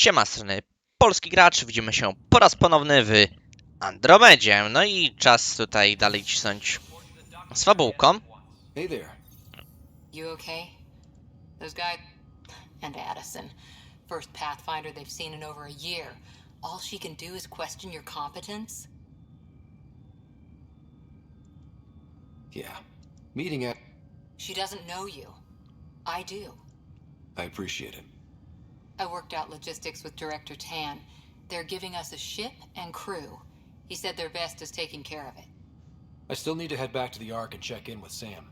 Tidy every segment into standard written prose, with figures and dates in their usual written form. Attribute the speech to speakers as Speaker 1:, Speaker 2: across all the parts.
Speaker 1: Siema, strony Polski Gracz, widzimy się po raz ponowny w Andromedzie. No i czas tutaj dalej cisnąć z fabułką.
Speaker 2: Hey there.
Speaker 3: You okay? Those guys and Addison. First Pathfinder they've seen in over a year. All she can do is question your competence?
Speaker 2: Yeah. Meeting at...
Speaker 3: She doesn't know you. I do.
Speaker 2: I appreciate it.
Speaker 3: I worked out logistics with Director Tan. They're giving us a ship and crew. He said their best is taking care of it.
Speaker 2: I still need to head back to the Ark and check in with Sam.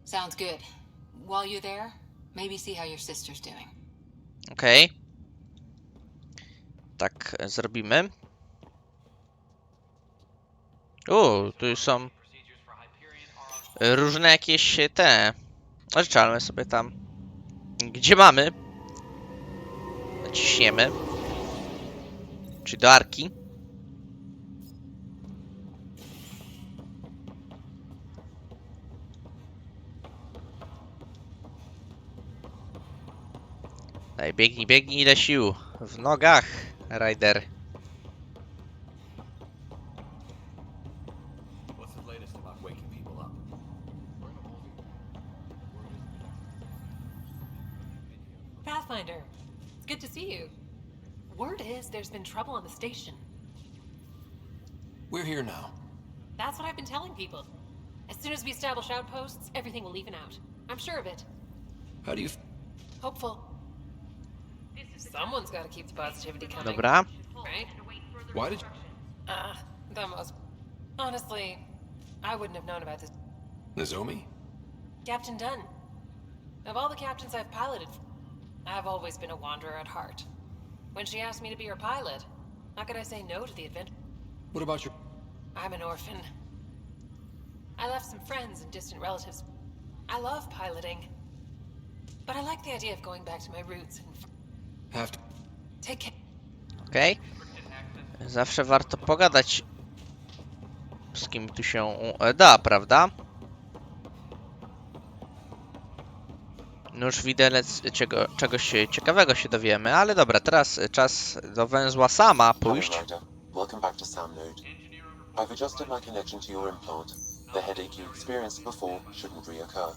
Speaker 3: Sounds good. While you're there, maybe see how your sister's doing.
Speaker 1: Okej. Tak zrobimy. Tu już są różne jakieś te... Odczalmy sobie tam. Gdzie mamy? Naciśniemy. Czyli do Arki. Daj, biegnij, biegnij, ile sił. W nogach, Rider.
Speaker 4: Pathfinder, it's good to see you. Word is there's been trouble on the station.
Speaker 2: We're here now.
Speaker 4: That's what I've been telling people. As soon as we establish outposts, everything will even out. I'm sure of it.
Speaker 2: How do you...
Speaker 4: Hopeful. Someone's got to keep the positivity coming.
Speaker 1: Dobra.
Speaker 4: Right?
Speaker 2: Why did you...
Speaker 4: The most... Honestly, I wouldn't have known about this.
Speaker 2: Nozomi?
Speaker 4: Captain Dunn. Of all the captains I've piloted, I've always been a wanderer at heart. When she asked me to be her pilot, how could I say no to the adventure?
Speaker 2: What about your...
Speaker 4: I'm an orphan. I left some friends and distant relatives. I love piloting. But I like the idea of going back to my roots and
Speaker 2: Have to...
Speaker 4: take care.
Speaker 1: Okej. Zawsze warto pogadać z kim tu się da, prawda? No już widelec czegoś ciekawego się dowiemy, ale dobra, teraz czas do węzła sama pójść.
Speaker 5: Welcome back to Sam Node. I've adjusted my connection to your implant. The headache you experienced before shouldn't reoccur.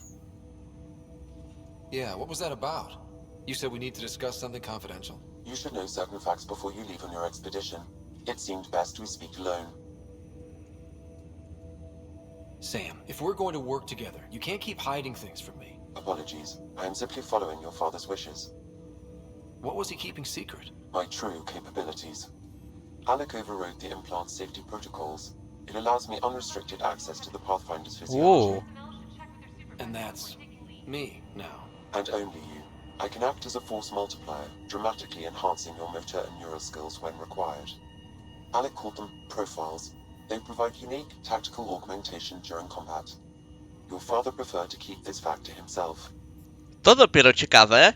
Speaker 2: Yeah, what was that about? You said we need to discuss something confidential.
Speaker 5: You should know certain facts before you leave on your expedition. It seemed best we speak alone.
Speaker 2: Sam, if we're going to work together, you can't keep hiding things from me.
Speaker 5: Apologies. I am simply following your father's wishes.
Speaker 2: What was he keeping secret?
Speaker 5: My true capabilities. Alec overrode the implant's safety protocols. It allows me unrestricted access to the Pathfinder's physiology.
Speaker 1: Uuu.
Speaker 2: And that's... me, now.
Speaker 5: And only you. I can act as a force multiplier, dramatically enhancing your motor and neural skills when required. Alec called them profiles. They provide unique tactical augmentation during combat. Your father preferred to keep this fact to himself.
Speaker 1: To dopiero ciekawe.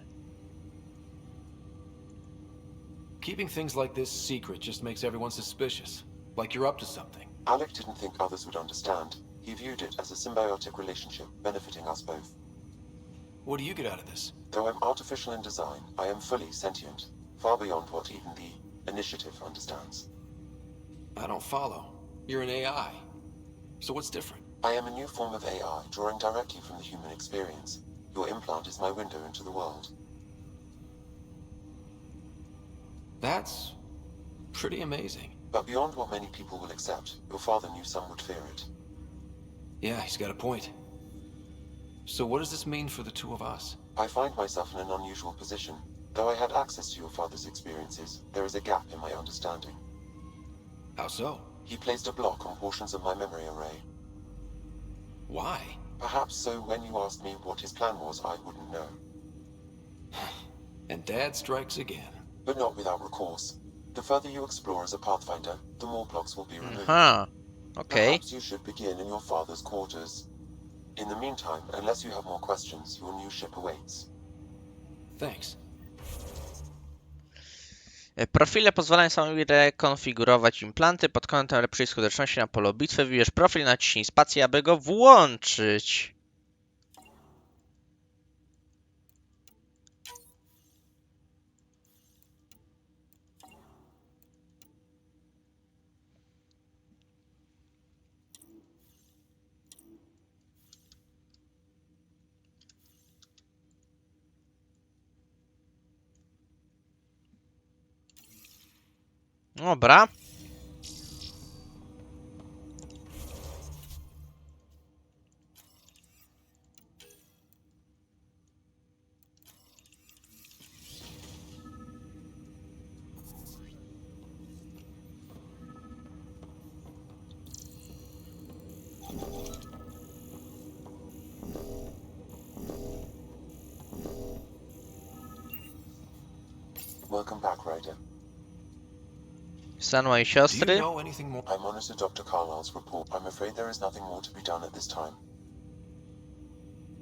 Speaker 2: Keeping things like this secret just makes everyone suspicious. Like you're up to something.
Speaker 5: Alec didn't think others would understand. He viewed it as a symbiotic relationship, benefiting us both.
Speaker 2: What do you get out of this?
Speaker 5: Though I'm artificial in design, I am fully sentient, far beyond what even the Initiative understands.
Speaker 2: I don't follow. You're an AI. So what's different?
Speaker 5: I am a new form of AI, drawing directly from the human experience. Your implant is my window into the world.
Speaker 2: That's... pretty amazing.
Speaker 5: But beyond what many people will accept, your father knew some would fear it.
Speaker 2: Yeah, he's got a point. So what does this mean for the two of us?
Speaker 5: I find myself in an unusual position. Though I had access to your father's experiences, there is a gap in my understanding.
Speaker 2: How so?
Speaker 5: He placed a block on portions of my memory array.
Speaker 2: Why?
Speaker 5: Perhaps so when you asked me what his plan was, I wouldn't know.
Speaker 2: And Dad strikes again.
Speaker 5: But not without recourse. The further you explore as a Pathfinder, the more blocks will be removed.
Speaker 1: Aha. Okej.
Speaker 5: Perhaps you should begin in your father's quarters. In the meantime, unless you have more questions, your new ship awaits.
Speaker 2: Thanks.
Speaker 1: Profile pozwalają samemu rekonfigurować implanty pod kątem lepszej skuteczności na polu bitwy. Wybierz profil, naciśnij spację, aby go włączyć. Dobra.
Speaker 5: Welcome back, Ryder.
Speaker 1: Stan mojej
Speaker 2: Do you
Speaker 1: siostry.
Speaker 2: know anything more?
Speaker 5: I monitored Dr. Carlisle's report. I'm afraid there is nothing more to be done at this time.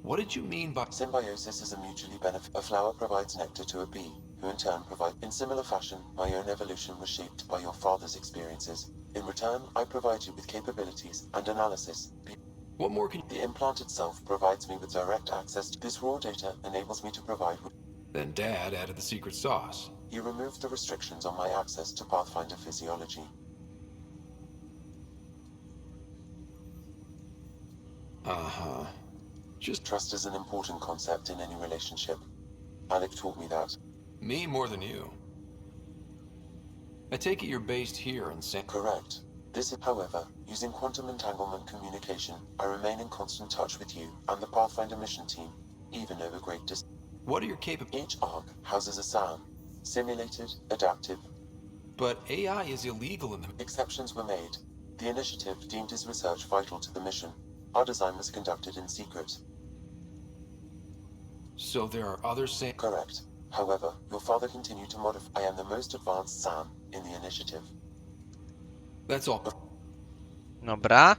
Speaker 2: What did you mean by...
Speaker 5: Symbiosis is a mutually benefit. A flower provides nectar to a bee, who in turn provide. In similar fashion, my own evolution was shaped by your father's experiences. In return, I provide you with capabilities and analysis.
Speaker 2: What more can...
Speaker 5: The implant itself provides me with direct access to this raw data, enables me to provide.
Speaker 2: Then Dad added the secret sauce.
Speaker 5: He removed the restrictions on my access to Pathfinder physiology.
Speaker 2: Uh-huh. Just
Speaker 5: Trust is an important concept in any relationship. Alec taught me that.
Speaker 2: me more than you. I take it you're based here in San...
Speaker 5: Correct. This is, however, using quantum entanglement communication, I remain in constant touch with you and the Pathfinder mission team, even over great distance.
Speaker 2: What are your capabilities?
Speaker 5: Each arc houses a SAM. Simulated, adaptive.
Speaker 2: But AI is illegal in the...
Speaker 5: Exceptions were made. The initiative deemed his research vital to the mission. Our design was conducted in secret.
Speaker 2: So there are other San...
Speaker 5: Correct. However, your father continued to modify. I am the most advanced SAM in the initiative.
Speaker 2: That's all.
Speaker 1: Dobra.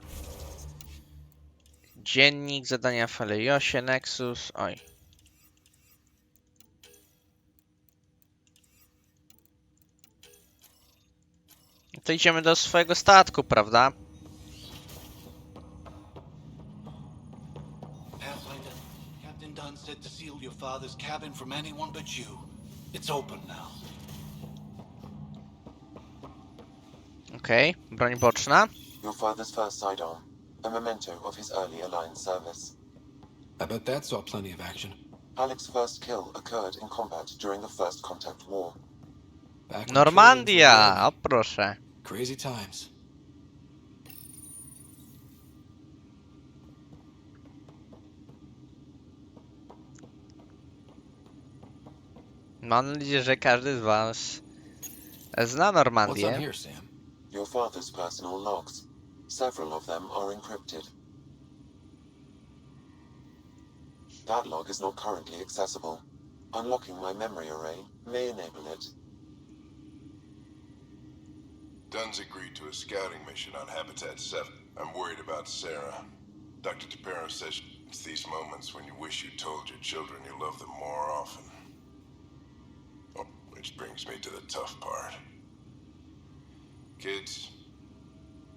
Speaker 1: Dziennik, zadania w Falejosie, Nexus. Oj. To idziemy do swojego statku, prawda?
Speaker 6: Pathfinder, Captain Dunn said to seal your father's cabin from anyone but you. It's open now.
Speaker 1: Okej, broń boczna.
Speaker 5: Your father's first sidearm. A memento of his early Alliance service.
Speaker 2: I bet that saw plenty of action.
Speaker 5: Alec's first kill occurred in combat during the First Contact War.
Speaker 2: Back when
Speaker 1: Normandia!
Speaker 2: killings
Speaker 1: O proszę.
Speaker 2: were crazy times.
Speaker 1: Mam nadzieję, że każdy z was zna
Speaker 2: What's on
Speaker 1: Normandię.
Speaker 2: here, Sam?
Speaker 5: Your father's personal logs. Several of them are encrypted. That log is not currently accessible. Unlocking my memory array may enable it.
Speaker 7: Dunn's agreed to a scouting mission on Habitat 7. I'm worried about Sarah. Dr. Tapero says it's these moments when you wish you told your children you love them more often. Oh, which brings me to the tough part. Kids,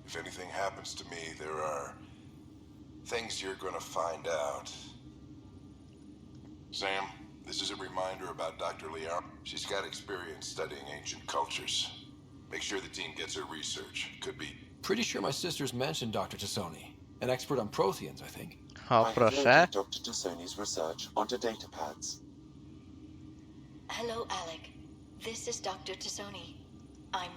Speaker 7: if anything happens to me, there are things you're gonna find out. Sam, this is a reminder about Dr. Leon. She's got experience studying ancient cultures. Make sure the team gets her research. Could be...
Speaker 2: Pretty sure my sisters mentioned Dr. Tassoni. An expert on Protheans, I think.
Speaker 1: O
Speaker 5: I have
Speaker 1: proszę.
Speaker 5: loaded Dr. Tassoni's research onto data pads.
Speaker 8: Hello, Alec. This is Dr. Tassoni. I'm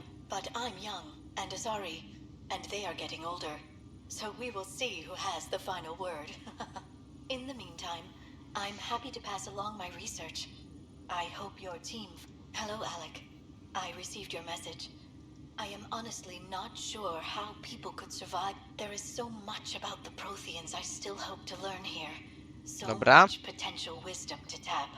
Speaker 8: young and Asari, and they are getting older. So we will see who has the final word. In the meantime, I'm happy to pass along my research. I hope your team... Hello, Alec. I received your message. I am honestly not sure how people could survive. There is so much about the Protheans I still hope to learn here. So
Speaker 1: Dobra.
Speaker 8: much potential wisdom to tap.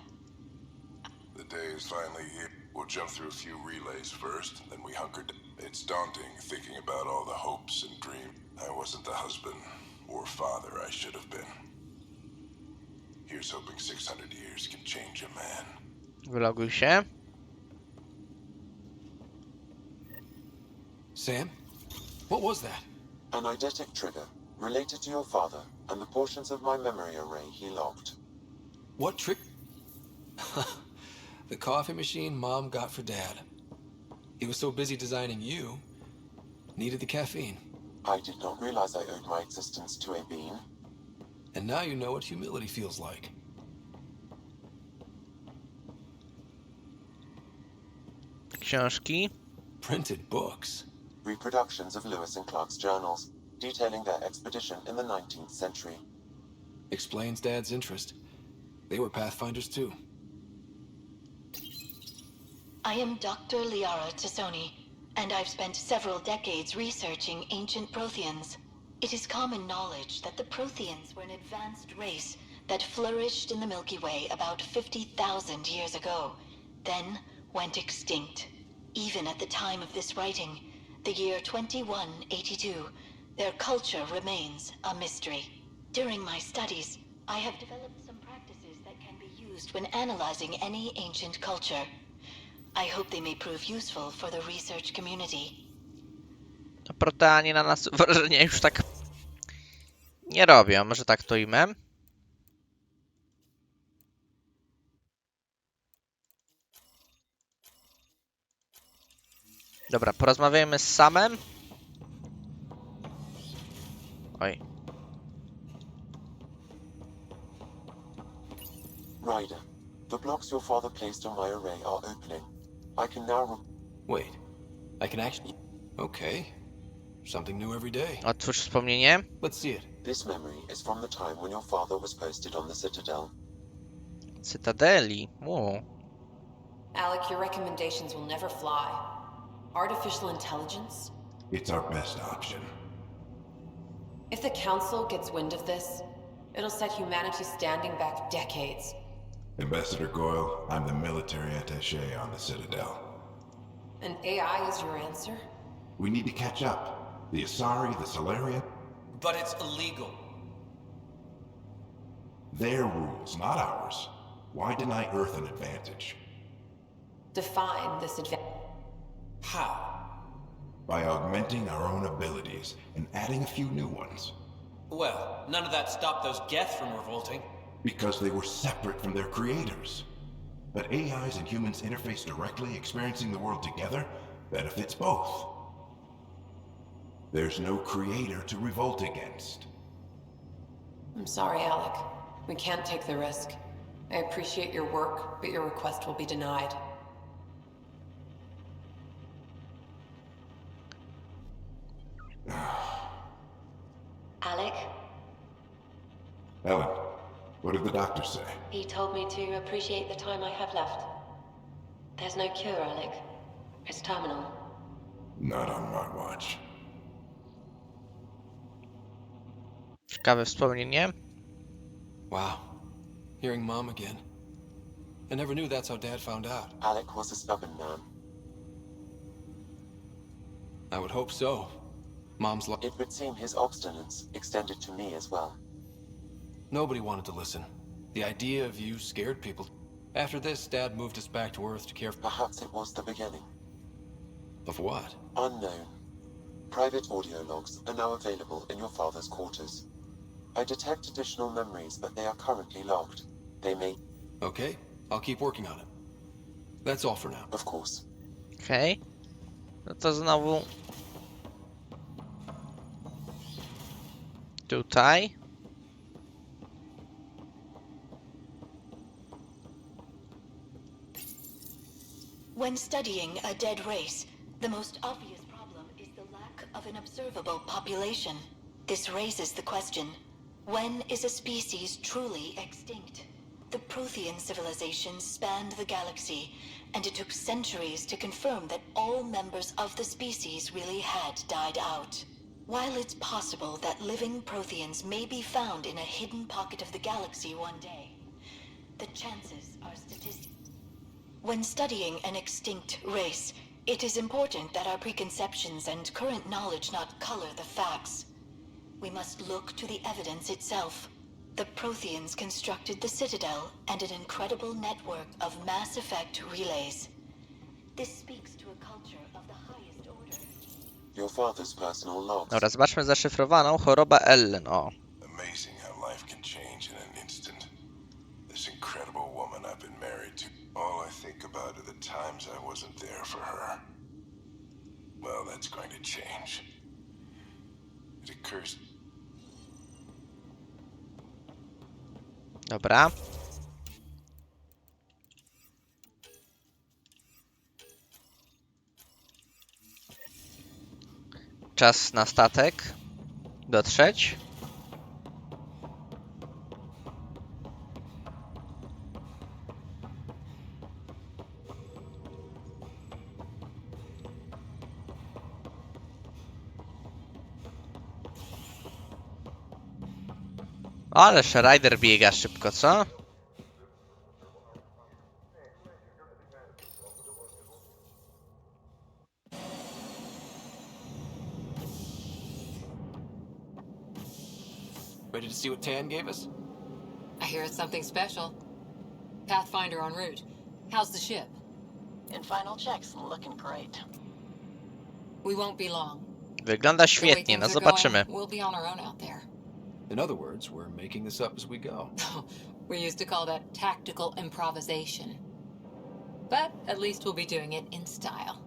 Speaker 7: The day is finally here. We'll jump through a few relays first, then we hunker down. It's daunting thinking about all the hopes and dreams. I wasn't the husband or father I should have been. Here's hoping 600 years can change a man.
Speaker 1: Wyloguj się.
Speaker 2: Sam? What was that?
Speaker 5: An eidetic trigger related to your father and the portions of my memory array he logged.
Speaker 2: What trick? The coffee machine Mom got for Dad. He was so busy designing you, needed the caffeine.
Speaker 5: I did not realize I owed my existence to a being.
Speaker 2: And now you know what humility feels like.
Speaker 1: Książki.
Speaker 2: Printed books?
Speaker 5: Reproductions of Lewis and Clark's journals, detailing their expedition in the 19th century.
Speaker 2: Explains Dad's interest. They were Pathfinders too.
Speaker 8: I am Dr. Liara Tassoni, and I've spent several decades researching ancient Protheans. It is common knowledge that the Protheans were an advanced race that flourished in the Milky Way about 50,000 years ago, then went extinct. Even at the time of this writing, the year 2182, their culture remains a mystery. During my studies, I have developed some practices that can be used when analyzing any ancient culture. I hope they may prove useful for the research community.
Speaker 1: Proteanie na nas wrażenia już tak nie robią, że tak to ujmę. Dobra, porozmawiajmy z Samem. Oj.
Speaker 5: Ryder, the blocks your father placed on my array are opening. I can now
Speaker 2: Wait, I can actually... Okay. Something new every day.
Speaker 1: Otwórz wspomnienie.
Speaker 2: Let's see it.
Speaker 5: This memory is from the time when your father was posted on the Citadel.
Speaker 1: Cytadeli.
Speaker 4: Alec, your recommendations will never fly. Artificial intelligence?
Speaker 7: It's our best option.
Speaker 4: If the Council gets wind of this, it'll set humanity standing back decades.
Speaker 7: Ambassador Goyle, I'm the military attaché on the Citadel.
Speaker 4: And AI is your answer?
Speaker 7: We need to catch up. The Asari, the Solarian,
Speaker 9: But it's illegal.
Speaker 7: their rules, not ours. Why deny Earth an advantage?
Speaker 4: Define this advantage.
Speaker 9: How?
Speaker 7: By augmenting our own abilities and adding a few new ones.
Speaker 9: Well, none of that stopped those Geth from revolting.
Speaker 7: Because they were separate from their creators. But AIs and humans interface directly, experiencing the world together, benefits both. There's no creator to revolt against.
Speaker 4: I'm sorry, Alec. We can't take the risk. I appreciate your work, but your request will be denied.
Speaker 8: Alec,
Speaker 7: Ellen, what did the doctor say?
Speaker 10: he told me to appreciate the time I have left. There's no cure, Alec. It's terminal.
Speaker 7: Not on my watch.
Speaker 1: Ciekawe wspomnienie.
Speaker 2: Wow. Hearing Mom again. I never knew that's how Dad found out.
Speaker 5: Alec was a stubborn man.
Speaker 2: I would hope so. Mom's like...
Speaker 5: It would seem his obstinance extended to me as well.
Speaker 2: Nobody wanted to listen. The idea of you scared people. After this, Dad moved us back to Earth to care for...
Speaker 5: Perhaps it was the beginning.
Speaker 2: Of what?
Speaker 5: Unknown. Private audio logs are now available in your father's quarters. I detect additional memories, but they are currently logged. They may...
Speaker 2: Okay, I'll keep working on it. That's all for now.
Speaker 5: Of course.
Speaker 1: Okej. No to znowu... Tutaj.
Speaker 8: when studying a dead race, the most obvious problem is the lack of an observable population. This raises the question, when is a species truly extinct? The Prothean civilization spanned the galaxy, and it took centuries to confirm that all members of the species really had died out. While it's possible that living Protheans may be found in a hidden pocket of the galaxy one day, the chances are statistical. When studying an extinct race, it is important that our preconceptions and current knowledge not color the facts. We must look to the evidence itself. The Protheans constructed the Citadel and an incredible network of Mass Effect relays. This speaks to a culture of the highest order.
Speaker 5: Your father's personal logs.
Speaker 1: Dobra, zobaczmy zaszyfrowaną chorobę Ellen. O.
Speaker 7: Amazing how life can change in an instant. This incredible woman I've been married to. All I think about are the times I wasn't there for her. Well, that's going to change. It occurs.
Speaker 1: Dobra. Czas na statek dotrzeć. Ależ Rider biega szybko, co?
Speaker 2: Ready to see what Tan gave us?
Speaker 3: I hear it's something special. Pathfinder en route. How's the ship?
Speaker 8: In final checks, looking great.
Speaker 3: We won't be long.
Speaker 1: Wygląda
Speaker 3: The way
Speaker 1: świetnie, no
Speaker 3: things are
Speaker 1: zobaczymy.
Speaker 3: going, we'll be on our own out there.
Speaker 2: In other words, we're making this up as we go.
Speaker 3: We used to call that tactical improvisation. But at least we'll be doing it in style.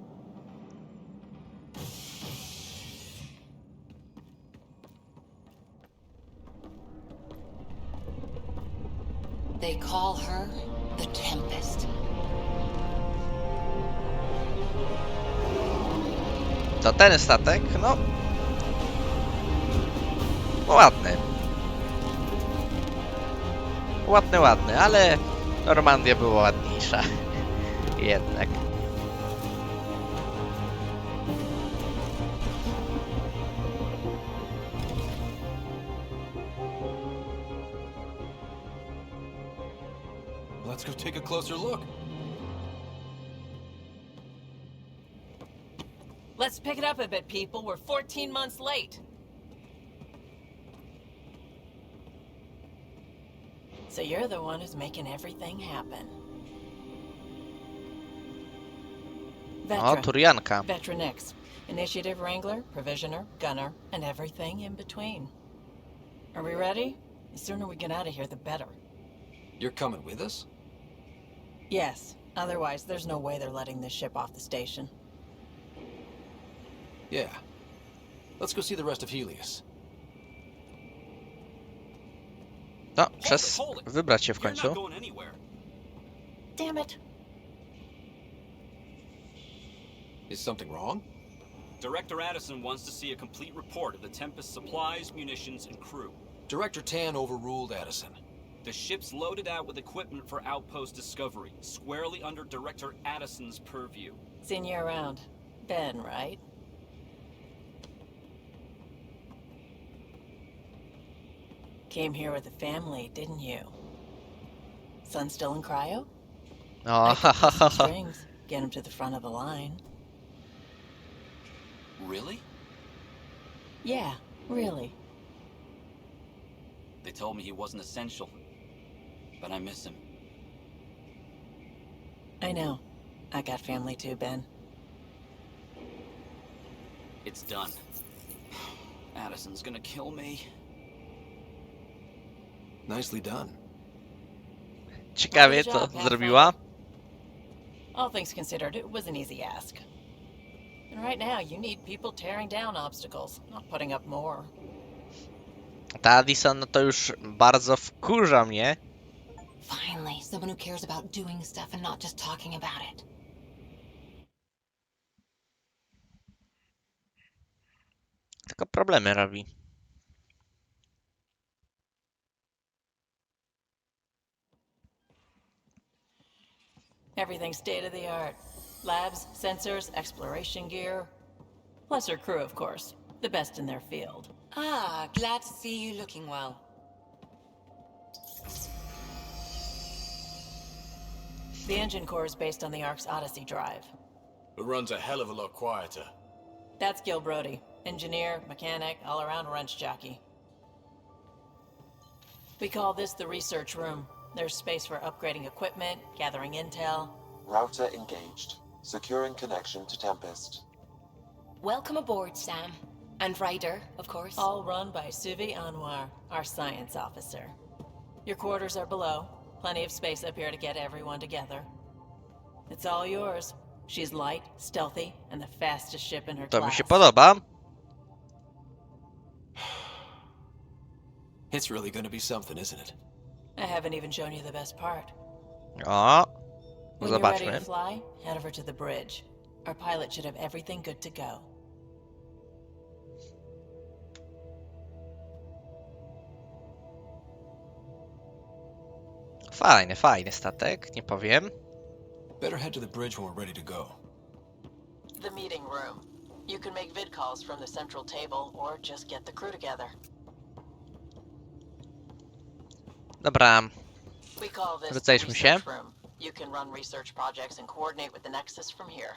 Speaker 3: They call her the Tempest.
Speaker 1: To ten statek, no... Ładny. Ładny, ale Normandia była ładniejsza. Jednak.
Speaker 2: Let's go take a closer look.
Speaker 11: Let's pick it up a bit, people. We're 14 months late. So you're the one who's making everything happen.
Speaker 1: O,
Speaker 11: Veteran.
Speaker 1: Turianka.
Speaker 11: Veteran X. Initiative Wrangler, Provisioner, Gunner, and everything in between. Are we ready? The sooner we get out of here, the better.
Speaker 2: You're coming with us?
Speaker 11: Yes. Otherwise, there's no way they're letting this ship off the station.
Speaker 2: Yeah. Let's go see the rest of Helios.
Speaker 1: No, czas
Speaker 9: Hold it.
Speaker 1: wybrać się w
Speaker 9: You're
Speaker 1: końcu.
Speaker 9: not going anywhere.
Speaker 11: Damn it.
Speaker 2: Is something wrong?
Speaker 9: Director Addison wants to see a complete report of the Tempest supplies, munitions, and crew.
Speaker 2: Director Tan overruled Addison.
Speaker 9: The ship's loaded out with equipment for outpost discovery, squarely under Director Addison's purview.
Speaker 11: Seen you around. Ben, right? Came here with a family, didn't you? Son still in cryo?
Speaker 1: O,
Speaker 11: I could pull some strings, get him to the front of the line.
Speaker 9: Really?
Speaker 11: Yeah, really.
Speaker 9: They told me he wasn't essential, but I miss him.
Speaker 11: I know. I got family too, Ben.
Speaker 9: It's done. Addison's gonna kill me.
Speaker 2: Nicely done.
Speaker 1: ciekawie co zrobiła.
Speaker 11: All things considered, it was an easy ask. And right now, you need people tearing down obstacles, not putting up more.
Speaker 1: Ta Addison, no to już bardzo wkurza mnie.
Speaker 3: Finally, someone who cares about doing stuff and not just talking about it.
Speaker 1: Tylko problemy robi.
Speaker 11: Everything's state of the art. Labs, sensors, exploration gear. Plus her crew, of course. The best in their field.
Speaker 3: Ah, glad to see you looking well.
Speaker 11: The engine core is based on the Ark's Odyssey drive.
Speaker 6: It runs a hell of a lot quieter.
Speaker 11: That's Gil Brody. Engineer, mechanic, all-around wrench jockey. We call this the research room. There's space for upgrading equipment, gathering intel.
Speaker 5: Router engaged. Securing connection to Tempest.
Speaker 3: Welcome aboard, Sam. And Ryder, of course.
Speaker 11: All run by Suvi Anwar, our science officer. Your quarters are below. Plenty of space up here to get everyone together. It's all yours. She's light, stealthy, and the fastest ship in her
Speaker 1: To mi
Speaker 11: class.
Speaker 1: się podoba.
Speaker 2: It's really gonna be something, isn't it?
Speaker 11: I haven't even shown you the best part.
Speaker 1: O,
Speaker 11: When you're ready
Speaker 1: zobaczmy.
Speaker 11: to fly, head over to the bridge. Our pilot should have everything good to go.
Speaker 1: Fajny, fajny statek, nie powiem.
Speaker 2: Better head to the bridge when we're ready to go.
Speaker 11: The meeting room. You can make vid calls from the central table or just get the crew together.
Speaker 1: Dobra,
Speaker 11: We call this the
Speaker 1: rodzajmy się.
Speaker 11: research room. You can run research projects and coordinate with the Nexus from here.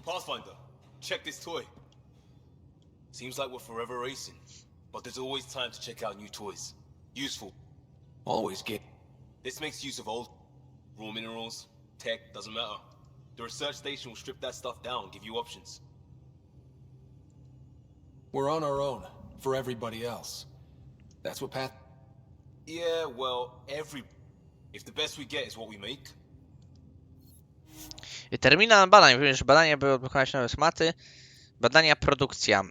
Speaker 12: Pathfinder, check this toy. Seems like we're forever racing, but there's always time to check out new toys. Useful.
Speaker 2: Always get.
Speaker 12: This makes use of old raw minerals, tech, doesn't matter. The research station will strip that stuff down, give you options.
Speaker 2: We're on our own, for everybody else. That's what Path...
Speaker 12: Yeah, well, if the best we get is what we make.
Speaker 1: Terminal badań. Wiem, że badania były wykonać nowe schematy. Badania, produkcja.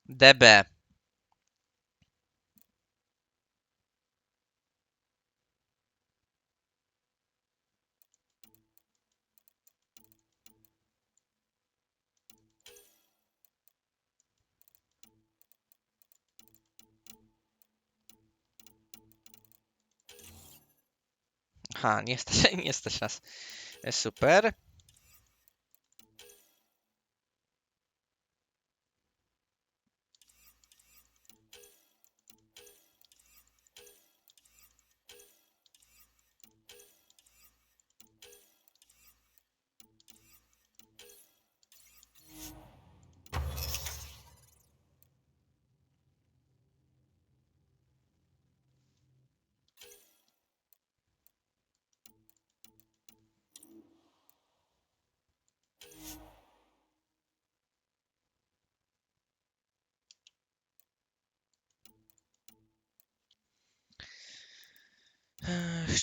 Speaker 1: DB. Aha, nie stać nas. Super.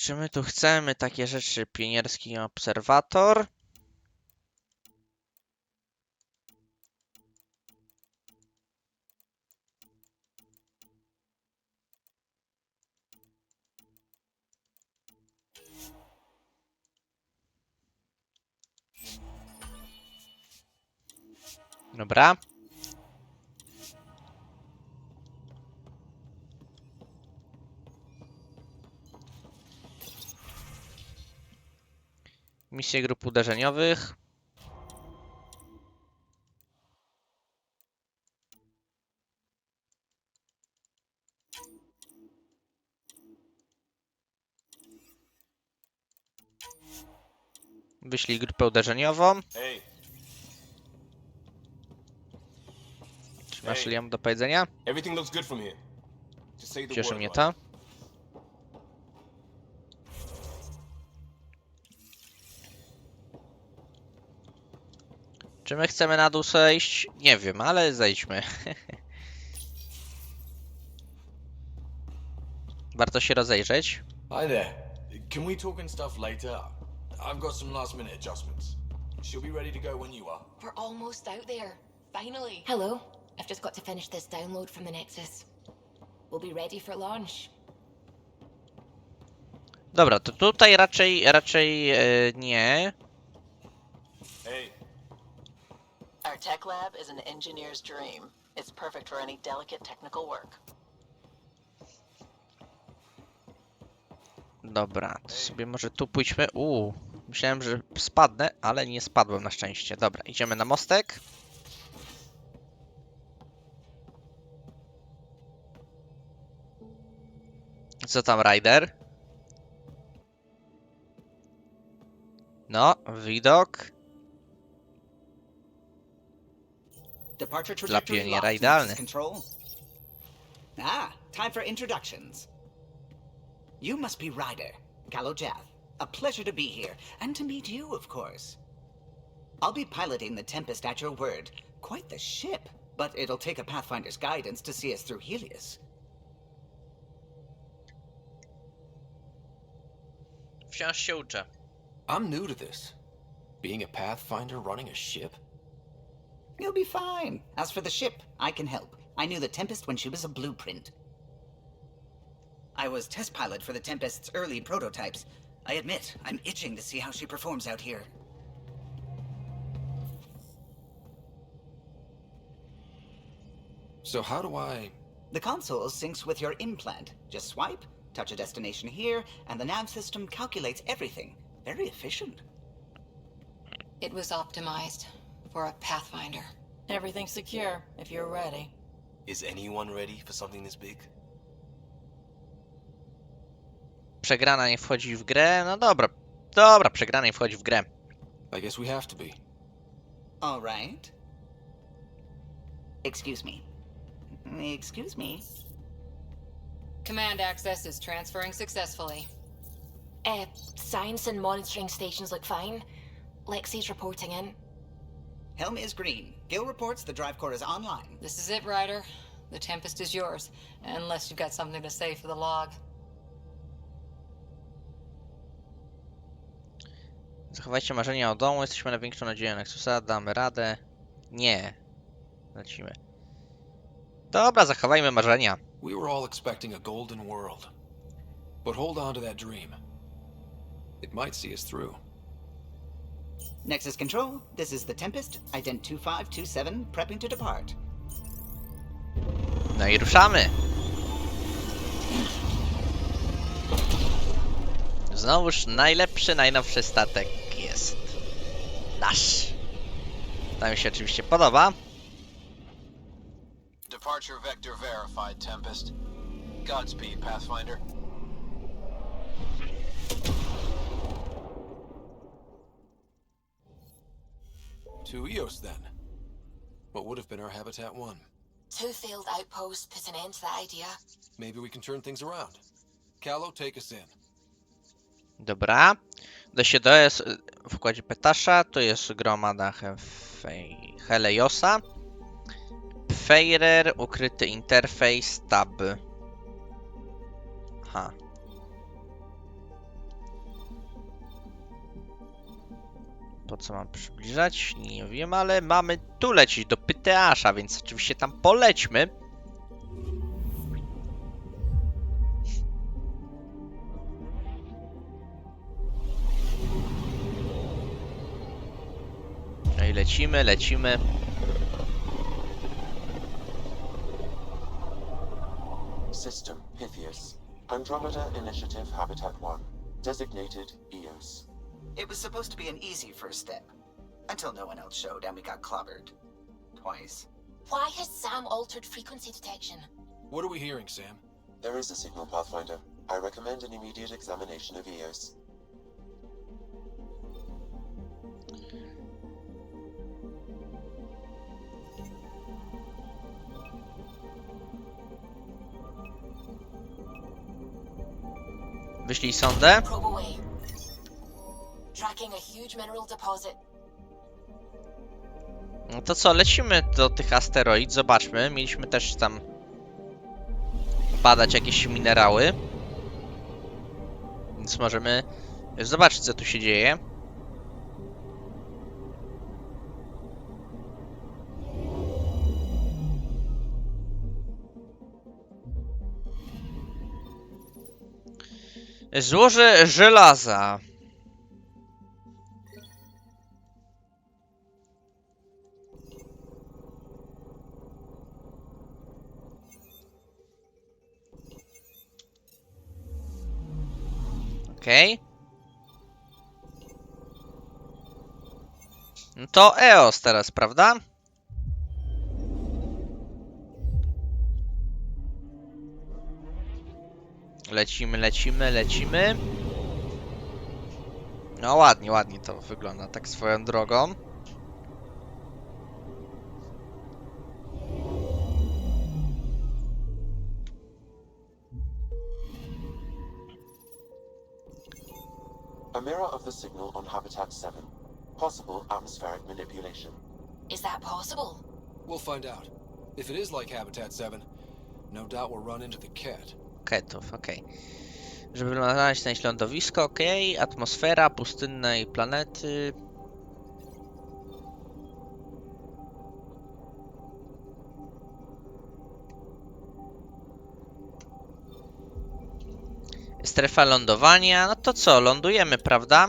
Speaker 1: Czy my tu chcemy takie rzeczy? Pionierski obserwator. Dobra. Misje grup uderzeniowych. Wyślij grupę uderzeniową.
Speaker 12: Hey.
Speaker 1: Czy masz Liam do powiedzenia?
Speaker 12: Everything looks good from here. Just say the
Speaker 1: Cieszy
Speaker 12: word,
Speaker 1: mnie
Speaker 12: right?
Speaker 1: to. Czy my chcemy na dół zejść? Nie wiem, ale zejdźmy. Warto się rozejrzeć.
Speaker 2: Hi there. Can we talk and stuff later? I've got some last minute adjustments. She'll be ready to go when you are.
Speaker 3: We're almost out there. Finally. Hello. I've just got to finish this download from the Nexus. We'll be ready for launch.
Speaker 1: Dobra, to tutaj raczej nie.
Speaker 12: Hey.
Speaker 11: Our tech lab is an engineer's dream. It's perfect for any delicate technical work.
Speaker 1: Dobra, to sobie może tu pójdźmy. Myślałem, że spadnę, ale nie spadłem na szczęście. Dobra, idziemy na mostek. Co tam, Ryder? No, widok. Dla pioniera idealny.
Speaker 13: Time for introductions. You must be Ryder, Galojath. A pleasure to be here, and to meet you, of course. I'll be piloting the Tempest at your word. Quite the ship, but it'll take a Pathfinder's guidance to see us through Helios.
Speaker 1: Wciąż się uczę.
Speaker 2: I'm new to this. Being a Pathfinder running a ship?
Speaker 13: You'll be fine. As for the ship, I can help. I knew the Tempest when she was a blueprint. I was test pilot for the Tempest's early prototypes. I admit, I'm itching to see how she performs out here.
Speaker 2: So how do I...
Speaker 13: The console syncs with your implant. Just swipe, touch a destination here, and the nav system calculates everything. Very efficient.
Speaker 3: It was optimized for a Pathfinder.
Speaker 11: Everything's secure, if you're ready.
Speaker 12: Is anyone ready for something this big?
Speaker 1: Przegrana nie wchodzi w grę? No dobra. Dobra, przegrana nie wchodzi w grę.
Speaker 2: I guess we have to be.
Speaker 13: All right. Excuse me. Excuse me.
Speaker 3: Command access is transferring successfully.
Speaker 10: Science and monitoring stations look fine. Lexi's reporting in.
Speaker 13: Helm is green. Gil reports the drive core is online.
Speaker 3: This is it, Ryder. The Tempest is yours, unless you've got something to say for the log.
Speaker 1: Zachowajcie marzenia o domu, jesteśmy największą nadzieją Nexusa, damy radę. Nie. Lecimy. Dobra, zachowajmy marzenia.
Speaker 2: We were all expecting a golden world. But hold on to that dream. It might see us through.
Speaker 13: Nexus Control, this is the Tempest, ident 2527, prepping to depart.
Speaker 1: No i ruszamy. Znowuż najlepszy, najnowszy statek jest Nasz. To mi się oczywiście podoba.
Speaker 14: Departure vector verified, Tempest. Godspeed, Pathfinder.
Speaker 2: To Eos, then. What would have been our Habitat 1?
Speaker 10: 2 failed outposts put an end to that idea.
Speaker 2: Maybe we can turn things around. Callow, take us in.
Speaker 1: Dobra. Do jest w układzie Petasza. Tu jest gromada Heleiosa. Pfeirer, ukryty interfejs, tab. Aha. Po co mam przybliżać? Nie wiem, ale mamy tu lecieć do Pyteasza, więc oczywiście tam polećmy. No i lecimy, lecimy.
Speaker 5: System Pythias. Andromeda Initiative Habitat 1. Designated Eos.
Speaker 13: It was supposed to be an easy first step. Until no one else showed and we got clobbered. Twice.
Speaker 10: Why has Sam altered frequency detection?
Speaker 2: What are we hearing, Sam?
Speaker 5: There is a signal, Pathfinder. I recommend an immediate examination of Eos.
Speaker 1: Wyślij sondę.
Speaker 10: Probe away. Tracking a huge mineral deposit.
Speaker 1: No to co, lecimy do tych asteroid, zobaczmy. Mieliśmy też tam badać jakieś minerały. Więc możemy zobaczyć, co tu się dzieje. Złoże żelaza. Okej. No to Eos teraz, prawda? Lecimy, lecimy, lecimy. No ładnie, ładnie to wygląda, tak swoją drogą.
Speaker 5: A mirror of the signal on Habitat 7. Possible atmospheric manipulation.
Speaker 10: Is that possible?
Speaker 2: We'll find out. If it is like Habitat 7, no doubt we'll run into the cat.
Speaker 1: Ketów, okej. Żeby znaleźć lądowisko, okej. Atmosfera pustynnej planety. Strefa lądowania. No to co, lądujemy, prawda?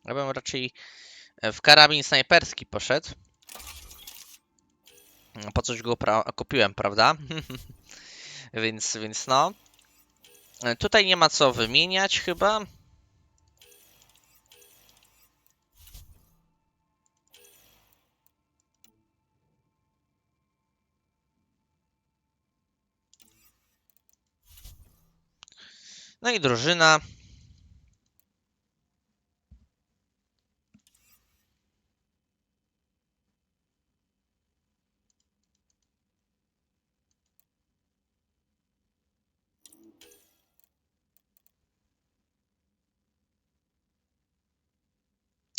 Speaker 1: Ja bym raczej w karabin snajperski poszedł. Po coś go kupiłem, prawda? więc no. Tutaj nie ma co wymieniać chyba. No i drużyna.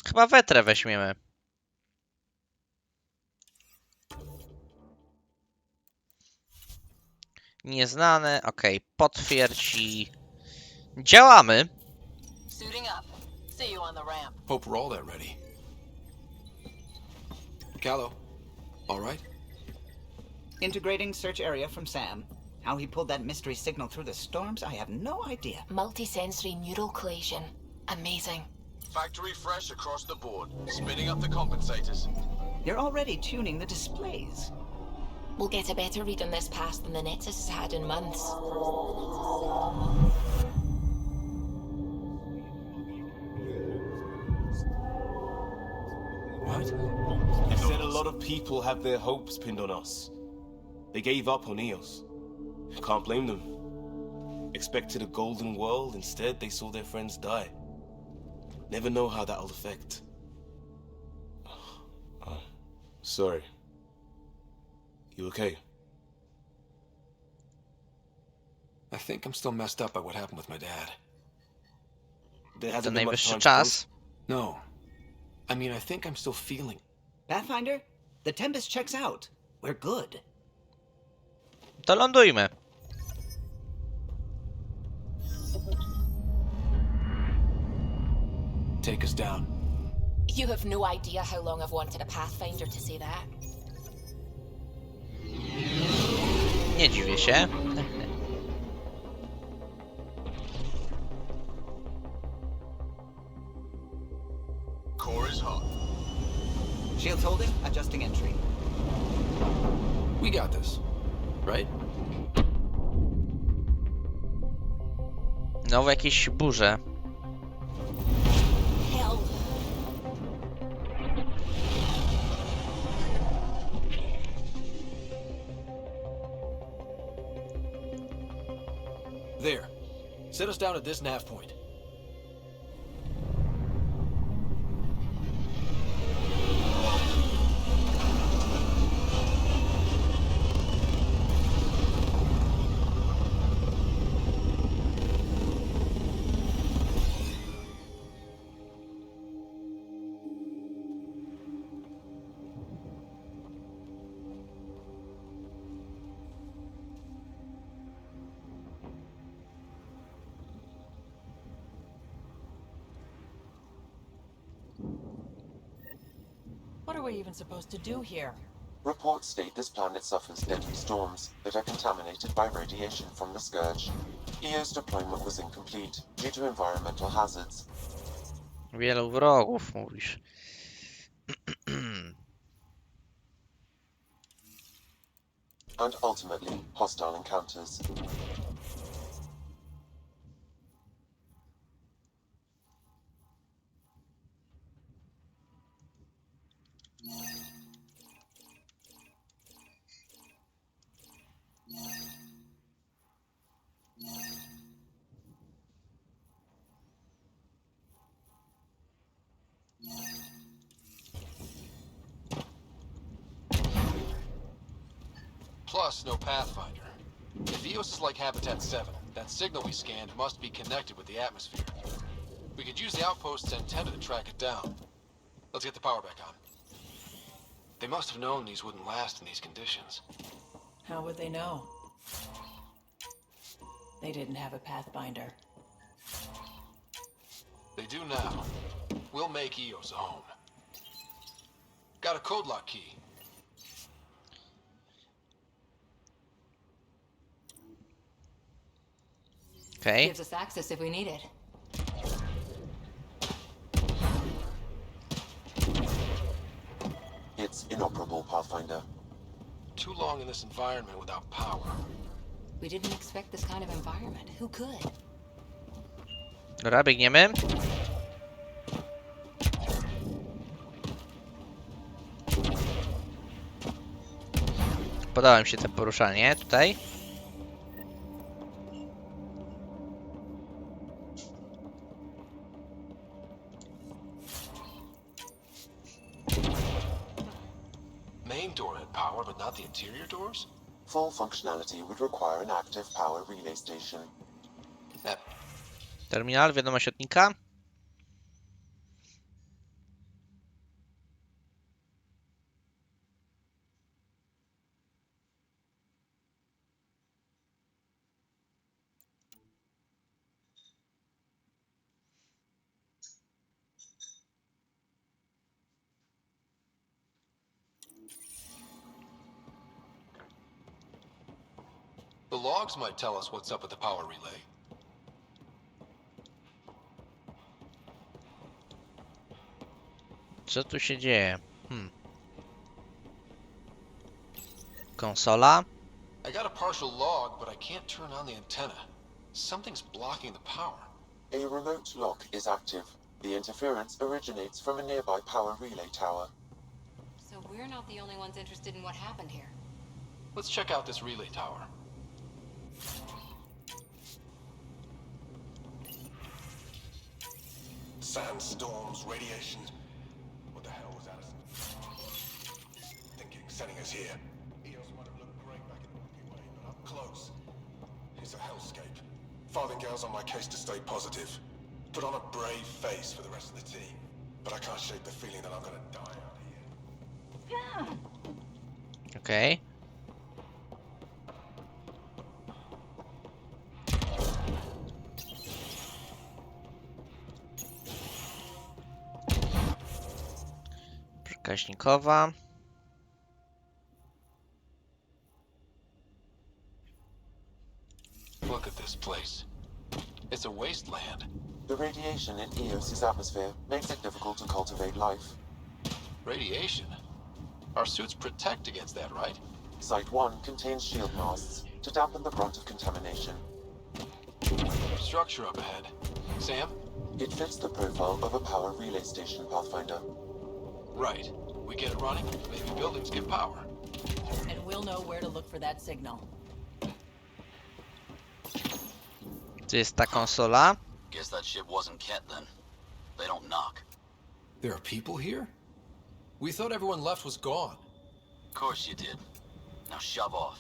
Speaker 1: Chyba wetrę weźmiemy. Nieznane, okej, potwierdź i działamy.
Speaker 3: Suiting up. See you on the ramp.
Speaker 2: Hope we're all there ready. Callow, all right?
Speaker 13: Integrating search area from Sam. How he pulled that mystery signal through the storms, I have no idea.
Speaker 3: Multisensory neural collation. Amazing.
Speaker 14: Factory fresh across the board. Spinning up the compensators.
Speaker 13: You're already tuning the displays.
Speaker 3: We'll get a better read on this pass than the Nexus has had in months.
Speaker 12: What? You said a lot of people have their hopes pinned on us. They gave up on Eos. Can't blame them. Expected a golden world, instead they saw their friends die. Never know how that'll affect. Sorry. You okay?
Speaker 2: I think I'm still messed up by what happened with my dad.
Speaker 12: There
Speaker 1: To
Speaker 12: hasn't been much
Speaker 1: najwyższy
Speaker 12: time to
Speaker 1: czas.
Speaker 2: No. I mean, I think I'm still feeling.
Speaker 13: Pathfinder, the Tempest checks out. We're good.
Speaker 1: To lądujmy.
Speaker 2: Take us down.
Speaker 3: You have no idea how long I've wanted a Pathfinder to say that.
Speaker 1: Nie dziwię się.
Speaker 14: Core is hot.
Speaker 13: Shields holding, adjusting entry.
Speaker 2: We got this, right?
Speaker 1: Znowu jakieś burze.
Speaker 3: Hell.
Speaker 2: There. Set us down at this nav point.
Speaker 11: What are we even supposed to do here?
Speaker 5: Reports state this planet suffers deadly storms that are contaminated by radiation from the Scourge. EO's deployment was incomplete due to environmental hazards.
Speaker 1: Wielu wrogów, mówisz.
Speaker 5: And ultimately, hostile encounters.
Speaker 2: Plus, no Pathfinder. If EOS is like Habitat 7, that signal we scanned must be connected with the atmosphere. We could use the outpost's antenna to track it down. Let's get the power back on. They must have known these wouldn't last in these conditions.
Speaker 11: How would they know? They didn't have a Pathfinder.
Speaker 2: They do now. We'll make EOS a home. Got a code lock key.
Speaker 1: Okay.
Speaker 3: Gives us access if we need it.
Speaker 5: It's inoperable, Pathfinder.
Speaker 2: Too long in this environment without power.
Speaker 3: We didn't expect this kind of environment. Who could?
Speaker 1: Dobra, biegniemy. Podoba mi się to poruszanie tutaj.
Speaker 2: Main door had power, but not the interior doors?
Speaker 5: Full functionality would require an active power relay station.
Speaker 1: Terminal, wiadomość od Nika.
Speaker 2: The logs might tell us what's up with the power relay.
Speaker 1: Co tu się dzieje? Konsola.
Speaker 2: I got a partial log, but I can't turn on the antenna. Something's blocking the power.
Speaker 5: A remote lock is active. The interference originates from a nearby power relay tower.
Speaker 3: So we're not the only ones interested in what happened here.
Speaker 2: Let's check out this relay tower.
Speaker 7: Sandstorms, radiation. What the hell was Addison thinking, sending us here? EOS might have looked great back in the Milky Way, but up close, it's a hellscape. Farthingale's on my case to stay positive. Put on a brave face for the rest of the team. But I can't shake the feeling that I'm gonna die out here.
Speaker 1: Okej. Przekaźnikowa.
Speaker 2: Look at this place. It's a wasteland.
Speaker 5: The radiation in EOS's atmosphere makes it difficult to cultivate life.
Speaker 2: Radiation? Our suits protect against that, right?
Speaker 5: Site 1 contains shield masts to dampen the brunt of contamination.
Speaker 2: Structure up ahead. Sam?
Speaker 5: It fits the profile of a power relay station, Pathfinder.
Speaker 2: Right. We get it running, maybe buildings get power.
Speaker 11: And we'll know where to look for that signal.
Speaker 1: Tu jest ta konsola.
Speaker 14: Guess that ship wasn't Kent then. They don't knock.
Speaker 2: There are people here? We thought everyone left was gone.
Speaker 14: Of course you did. Now shove off.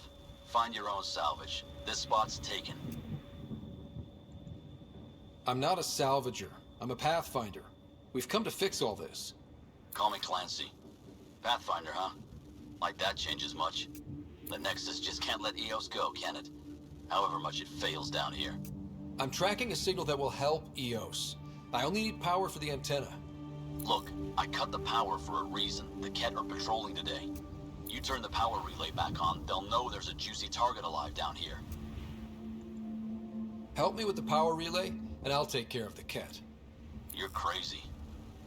Speaker 14: Find your own salvage. This spot's taken.
Speaker 2: I'm not a salvager. I'm a Pathfinder. We've come to fix all this.
Speaker 14: Call me Clancy. Pathfinder, huh? Like that changes much. The Nexus just can't let EOS go, can it? However much it fails down here.
Speaker 2: I'm tracking a signal that will help EOS. I only need power for the antenna.
Speaker 14: Look, I cut the power for a reason. The Ket are patrolling today. You turn the power relay back on, they'll know there's a juicy target alive down here.
Speaker 2: Help me with the power relay, and I'll take care of the Ket.
Speaker 14: You're crazy.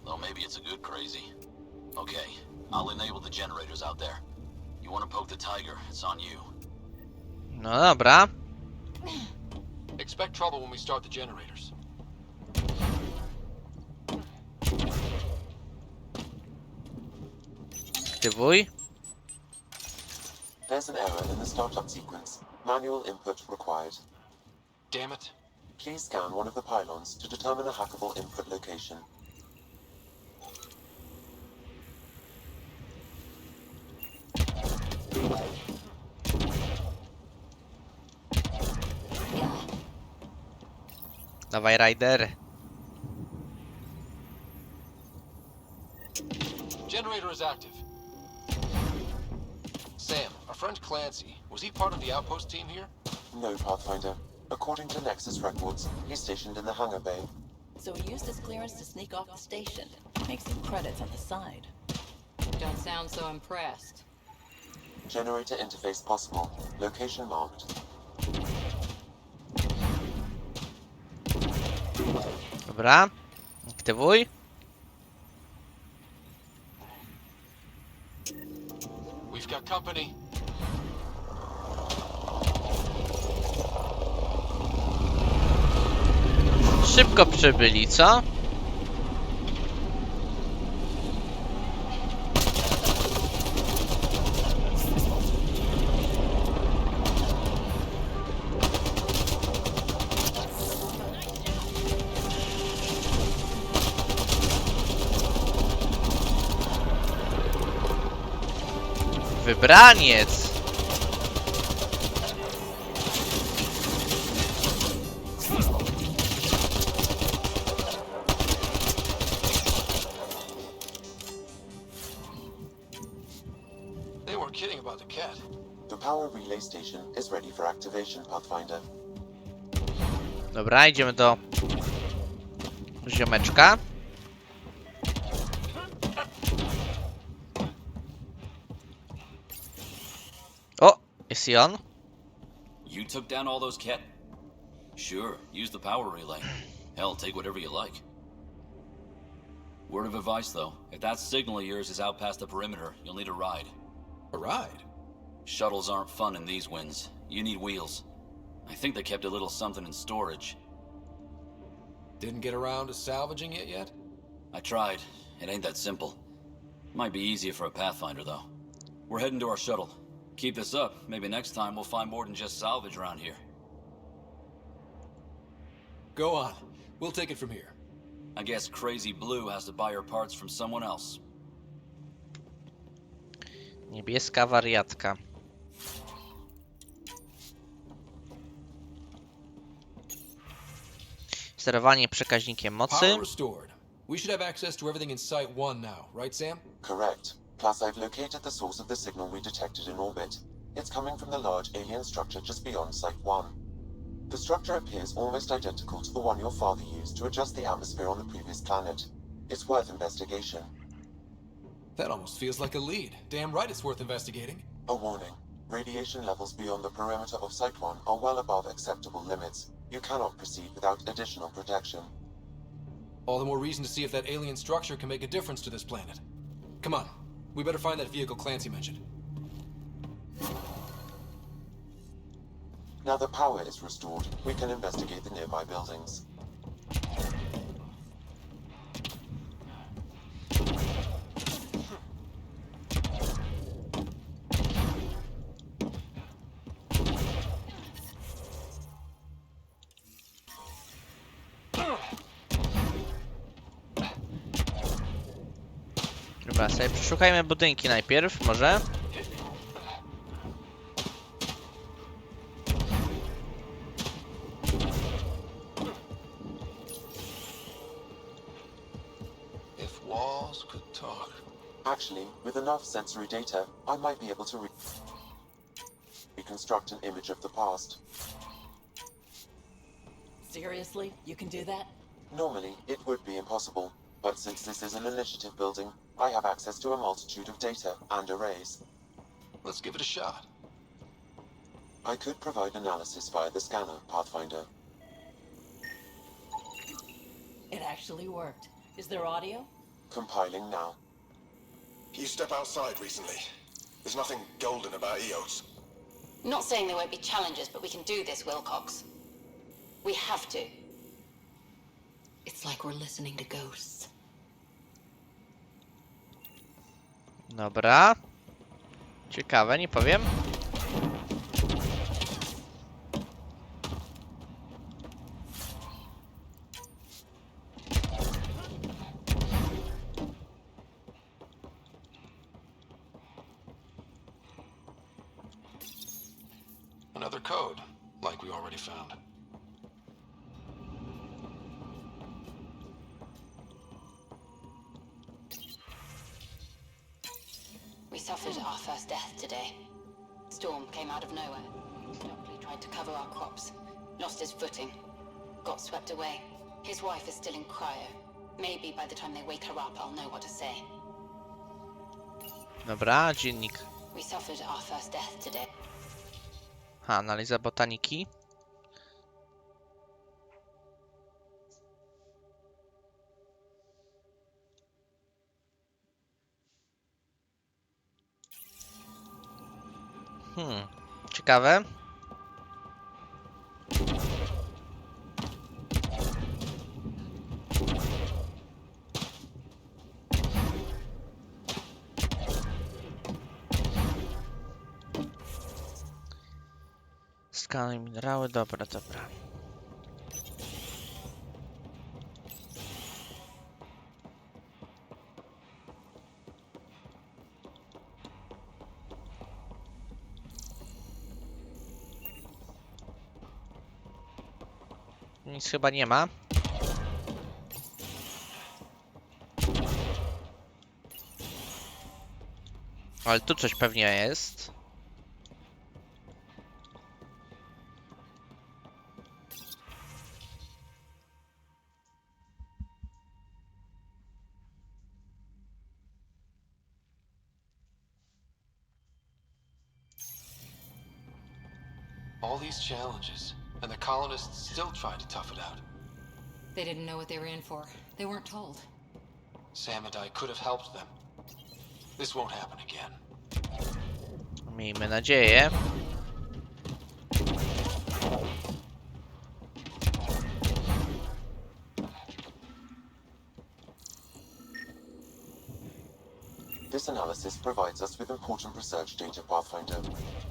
Speaker 14: Though maybe it's a good crazy. Okay, I'll enable the generators out there. You want to poke the tiger, it's on you.
Speaker 1: No dobra.
Speaker 2: Expect trouble when we start the generators.
Speaker 1: Aktywuj.
Speaker 5: There's an error in the startup sequence. Manual input required.
Speaker 2: Damn it.
Speaker 5: Please scan one of the pylons to determine a hackable input location.
Speaker 1: Dawaj, Ryder.
Speaker 2: Generator is active. Sam, our friend Clancy, was he part of the outpost team here?
Speaker 5: No, Pathfinder. According to Nexus records, he's stationed in the hangar bay.
Speaker 11: So he used his clearance to sneak off the station. Make some credits on the side.
Speaker 3: Don't sound so impressed.
Speaker 5: Generator interface possible. Location marked.
Speaker 1: Dobra. Aktywuj.
Speaker 2: We've got company.
Speaker 1: Szybko przybyli, co? Wybraniec!
Speaker 2: They weren't kidding about the cat.
Speaker 5: The power relay station is ready for activation, Pathfinder.
Speaker 1: Dobra, idziemy do ziomeczka. O, jest i on.
Speaker 14: You took down all those cat? Sure, use the power relay. Hell, take whatever you like. Word of advice, though. If that signal of yours is out past the perimeter, you'll need a ride.
Speaker 2: A ride?
Speaker 14: Shuttles aren't fun in these winds. You need wheels. I think they kept a little something in storage.
Speaker 2: Didn't get around to salvaging it yet?
Speaker 14: I tried. It ain't that simple. Might be easier for a Pathfinder, though. We're heading to our shuttle. Keep this up. Maybe next time we'll find more than just salvage around here.
Speaker 2: Go on. We'll take it from here.
Speaker 14: I guess Crazy Blue has to buy her parts from someone else.
Speaker 1: Niebieska wariatka. Sterowanie przekaźnikiem mocy.
Speaker 2: Power restored. We should have access to everything in Site 1 now, right, Sam?
Speaker 5: Correct. Plus, I've located the source of the signal we detected in orbit. It's coming from the large alien structure just beyond Site 1. The structure appears almost identical to the one your father used to adjust the atmosphere on the previous planet. It's worth investigation.
Speaker 2: That almost feels like a lead. Damn right it's worth investigating.
Speaker 5: A warning. Radiation levels beyond the perimeter of Site 1 are well above acceptable limits. You cannot proceed without additional protection.
Speaker 2: All the more reason to see if that alien structure can make a difference to this planet. Come on. We better find that vehicle Clancy mentioned.
Speaker 5: Now that power is restored, we can investigate the nearby buildings.
Speaker 1: Dobra, sobie przeszukajmy budynki najpierw, może.
Speaker 2: If walls could talk.
Speaker 5: Actually, with enough sensory data, I might be able to reconstruct an image of the past.
Speaker 11: Seriously? You can do that?
Speaker 5: Normally, it would be impossible, but since this is an initiative building, I have access to a multitude of data and arrays.
Speaker 2: Let's give it a shot.
Speaker 5: I could provide analysis via the scanner, Pathfinder.
Speaker 11: It actually worked. Is there audio?
Speaker 5: Compiling now.
Speaker 7: You step outside recently. There's nothing golden about EOS.
Speaker 3: Not saying there won't be challenges, but we can do this, Wilcox. We have to. It's like we're listening to ghosts.
Speaker 1: Dobra. Ciekawe, nie powiem.
Speaker 2: Another code, like we already found.
Speaker 3: first death today. Storm came out of nowhere. Stockley tried to cover our crops. Lost his footing. Got swept away. His wife is still in cryo. Maybe by the time they wake her up, I'll know what to say.
Speaker 1: Dobra, dziennik.
Speaker 3: We suffered our first death today.
Speaker 1: Analiza botaniki. Ciekawe. Skanuj minerały, dobra. Nic chyba nie ma. Ale tu coś pewnie jest.
Speaker 2: All these challenges, and the colonists still tried to tough it out.
Speaker 3: They didn't know what they were in for. They weren't told.
Speaker 2: Sam and I could have helped them. This won't happen again.
Speaker 1: Miejmy nadzieję.
Speaker 5: This analysis provides us with important research data, Pathfinder.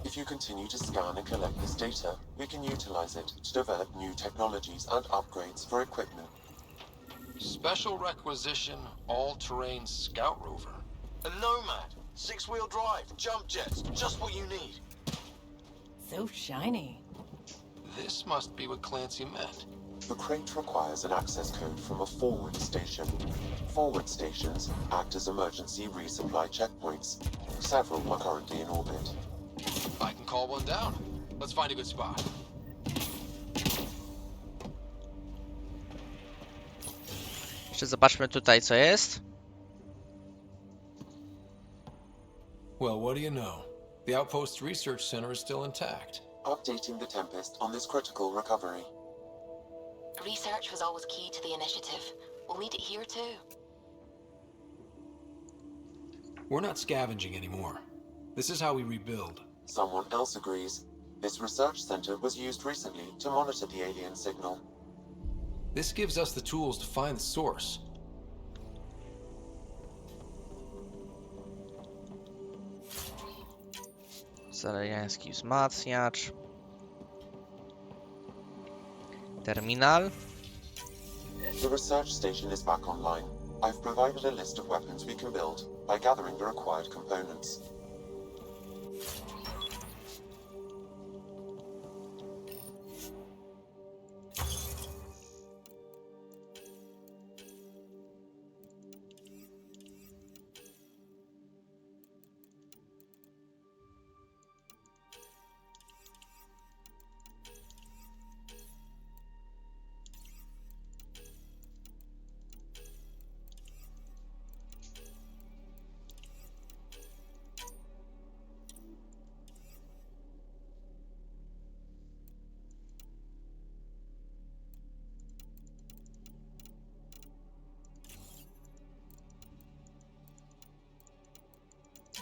Speaker 5: If you continue to scan and collect this data, we can utilize it to develop new technologies and upgrades for equipment.
Speaker 2: Special requisition, all-terrain scout rover.
Speaker 15: A Nomad, 6-wheel drive, jump jets, just what you need.
Speaker 11: So shiny.
Speaker 2: This must be what Clancy meant.
Speaker 5: The crate requires an access code from a forward station. Forward stations act as emergency resupply checkpoints. Several are currently in orbit.
Speaker 2: I can call one down. Let's find a good spot.
Speaker 1: Jeszcze zobaczmy tutaj, co jest.
Speaker 2: Well, what do you know? The Outpost Research Center is still intact.
Speaker 5: Updating the Tempest on this critical recovery.
Speaker 3: Research was always key to the initiative. We'll need it here too.
Speaker 2: We're not scavenging anymore. This is how we rebuild.
Speaker 5: Someone else agrees. This research center was used recently to monitor the alien signal.
Speaker 2: This gives us the tools to find the source.
Speaker 1: Zarajański wzmacniacz. Terminal.
Speaker 5: The research station is back online. I've provided a list of weapons we can build by gathering the required components.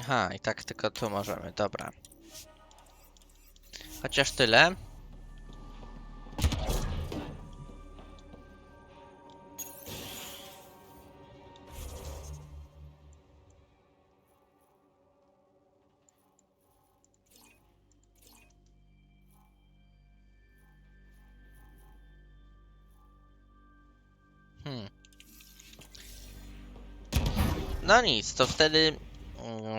Speaker 1: Aha, i tak tylko tu możemy, dobra. Chociaż tyle. No nic, to wtedy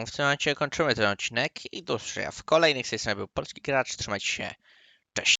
Speaker 1: w tym momencie kończymy ten odcinek i do usłyszenia w kolejnych. Z tej strony był Polski Gracz, trzymajcie się, cześć.